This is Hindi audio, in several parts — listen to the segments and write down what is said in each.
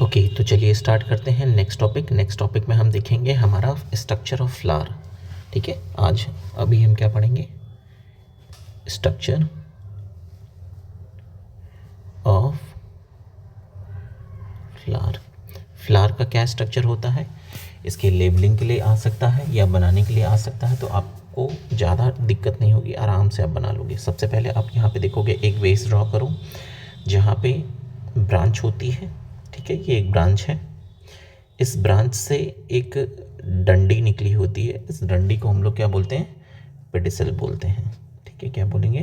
ओके, तो चलिए स्टार्ट करते हैं नेक्स्ट टॉपिक में हम देखेंगे हमारा स्ट्रक्चर ऑफ फ्लावर। ठीक है, आज अभी हम क्या पढ़ेंगे, स्ट्रक्चर ऑफ फ्लावर। फ्लावर का क्या स्ट्रक्चर होता है, इसके लेबलिंग के लिए आ सकता है या बनाने के लिए आ सकता है, तो आपको ज़्यादा दिक्कत नहीं होगी, आराम से आप बना लोगे। सबसे पहले आप यहाँ पे देखोगे एक वेस ड्रॉ करो जहाँ पे ब्रांच होती है। ठीक है, ये एक ब्रांच है, इस ब्रांच से एक डंडी निकली होती है, इस डंडी को हम लोग क्या बोलते हैं, पेडिसल बोलते हैं। ठीक है, क्या बोलेंगे,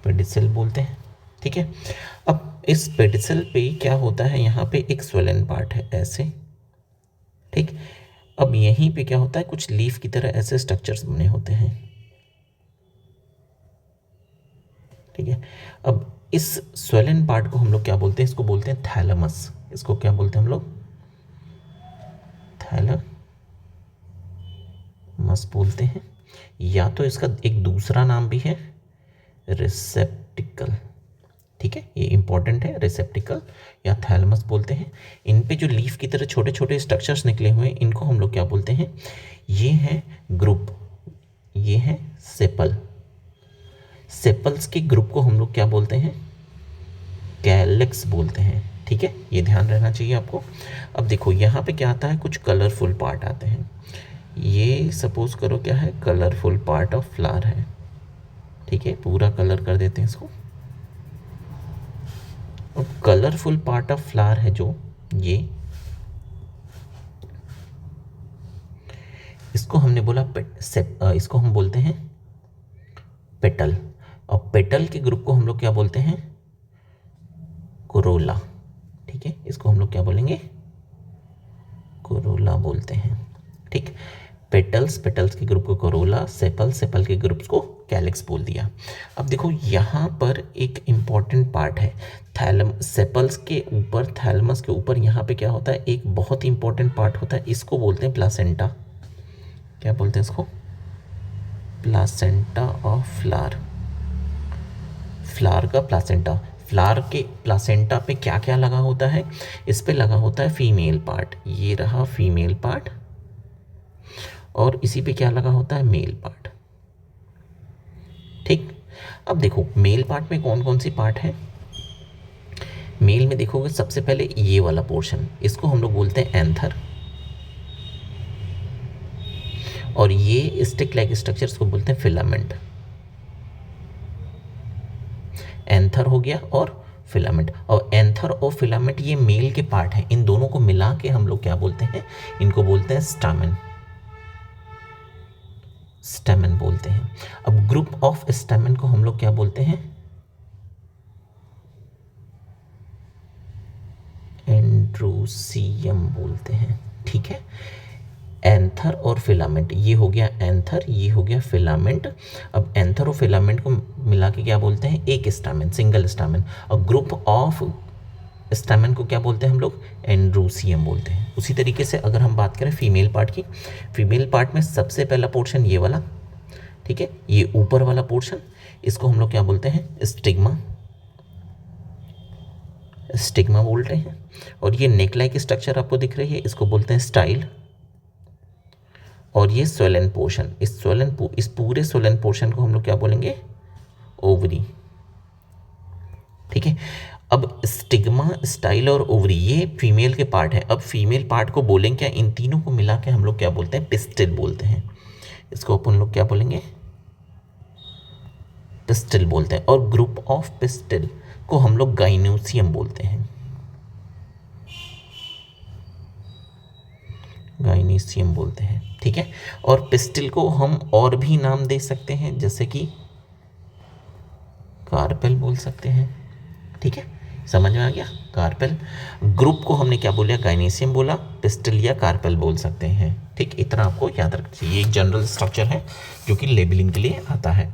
पेडिसल बोलते हैं। ठीक है, अब इस पेडिसल पे क्या होता है, यहाँ पे एक स्वेलन पार्ट है ऐसे। ठीक, अब यहीं पे क्या होता है, कुछ लीफ की तरह ऐसे स्ट्रक्चर्स बने होते हैं। ठीक है, अब इस स्वेलन पार्ट को हम लोग क्या बोलते हैं, इसको बोलते हैं थैलेमस। इसको क्या बोलते हैं हम लोग, थैलेमस बोलते हैं, या तो इसका एक दूसरा नाम भी है रिसेप्टिकल। ठीक है, ये इंपॉर्टेंट है, रिसेप्टिकल या थैलेमस बोलते हैं। इन पे जो लीफ की तरह छोटे छोटे स्ट्रक्चर्स निकले हुए हैं, इनको हम लोग क्या बोलते हैं, ये है ग्रुप, ये है सेपल। सेपल्स के ग्रुप को हम लोग क्या बोलते हैं, कैलिक्स बोलते हैं। ठीक है, ये ध्यान रहना चाहिए आपको। अब देखो यहाँ पे क्या आता है, कुछ कलरफुल पार्ट आते हैं। ये सपोज करो क्या है, कलरफुल पार्ट ऑफ फ्लावर है। ठीक है, पूरा कलर कर देते हैं इसको। अब कलरफुल पार्ट ऑफ फ्लावर है जो ये, इसको हमने बोला इसको हम बोलते हैं पेटल। और पेटल के ग्रुप को हम लोग क्या बोलते हैं, कोरोला। ठीक है, इसको हम लोग क्या बोलेंगे, कोरोला बोलते हैं। ठीक, पेटल्स के ग्रुप को कोरोला, सेपल के ग्रुप्स को कैलिक्स बोल दिया। अब देखो यहाँ पर एक इम्पॉर्टेंट पार्ट है, सेपल्स के ऊपर, थैलेमस के ऊपर यहाँ पे क्या होता है, एक बहुत ही इंपॉर्टेंट पार्ट होता है, इसको बोलते हैं प्लासेंटा। क्या बोलते हैं इसको, प्लासेंटा ऑफ फ्लावर। फ्लावर का प्लासेंटा, फ्लावर के प्लासेंटा पे क्या क्या लगा होता है, इस पे लगा होता है फीमेल पार्ट, ये रहा फीमेल पार्ट, और इसी पे क्या लगा होता है, मेल पार्ट। ठीक, अब देखो मेल पार्ट में कौन कौन सी पार्ट है। मेल में देखोगे सबसे पहले ये वाला पोर्शन, इसको हम लोग बोलते हैं एंथर, और ये स्टिक लाइक स्ट्रक्चर्स को बोलते हैं फिलामेंट। एंथर हो गया और फिलामेंट, और एंथर और फिलामेंट ये मेल के पार्ट हैं, इन दोनों को मिला के हम लोग क्या बोलते हैं, इनको बोलते हैं स्टामेन। स्टेमन बोलते हैं। अब ग्रुप ऑफ स्टेमन को हम लोग क्या बोलते हैं, एंड्रोसियम बोलते हैं। ठीक है, एंथर और फिलामेंट, ये हो गया एंथर, ये हो गया फिलामेंट। अब एंथर और फिलामेंट को मिला के क्या बोलते हैं, एक स्टामेन, सिंगल स्टामेन। और ग्रुप ऑफ स्टामेन को क्या बोलते हैं हम लोग, एंड्रोसियम बोलते हैं। उसी तरीके से अगर हम बात करें फीमेल पार्ट की, फीमेल पार्ट में सबसे पहला पोर्शन ये वाला, ठीक है, ये ऊपर वाला पोर्शन, इसको हम लोग क्या बोलते हैं, स्टिग्मा, स्टिग्मा बोलते हैं। और ये नेक लाइक स्ट्रक्चर आपको दिख रही है, इसको बोलते हैं स्टाइल। और ये स्वेलन पोर्शन, इस पूरे स्वेलन पोर्शन को हम लोग क्या बोलेंगे, ओवरी। ठीक है, अब स्टिग्मा, स्टाइल और ओवरी ये फीमेल के पार्ट है। अब फीमेल पार्ट को बोलेंगे क्या, इन तीनों को मिला के हम लोग क्या बोलते हैं, पिस्टिल बोलते हैं। इसको अपन लोग क्या बोलेंगे, पिस्टिल बोलते हैं। और ग्रुप ऑफ पिस्टिल को हम लोग गाइनोसियम बोलते हैं, गाइनोसियम बोलते हैं। ठीक है, और पिस्टिल को हम और भी नाम दे सकते हैं, जैसे कि कार्पेल बोल सकते हैं। ठीक है, समझ में आ गया, कार्पेल। ग्रुप को हमने क्या बोला, गाइनोसियम बोला, पिस्टिल या कार्पेल बोल सकते हैं। ठीक, इतना आपको याद रखना चाहिए। ये एक जनरल स्ट्रक्चर है जो कि लेबलिंग के लिए आता है।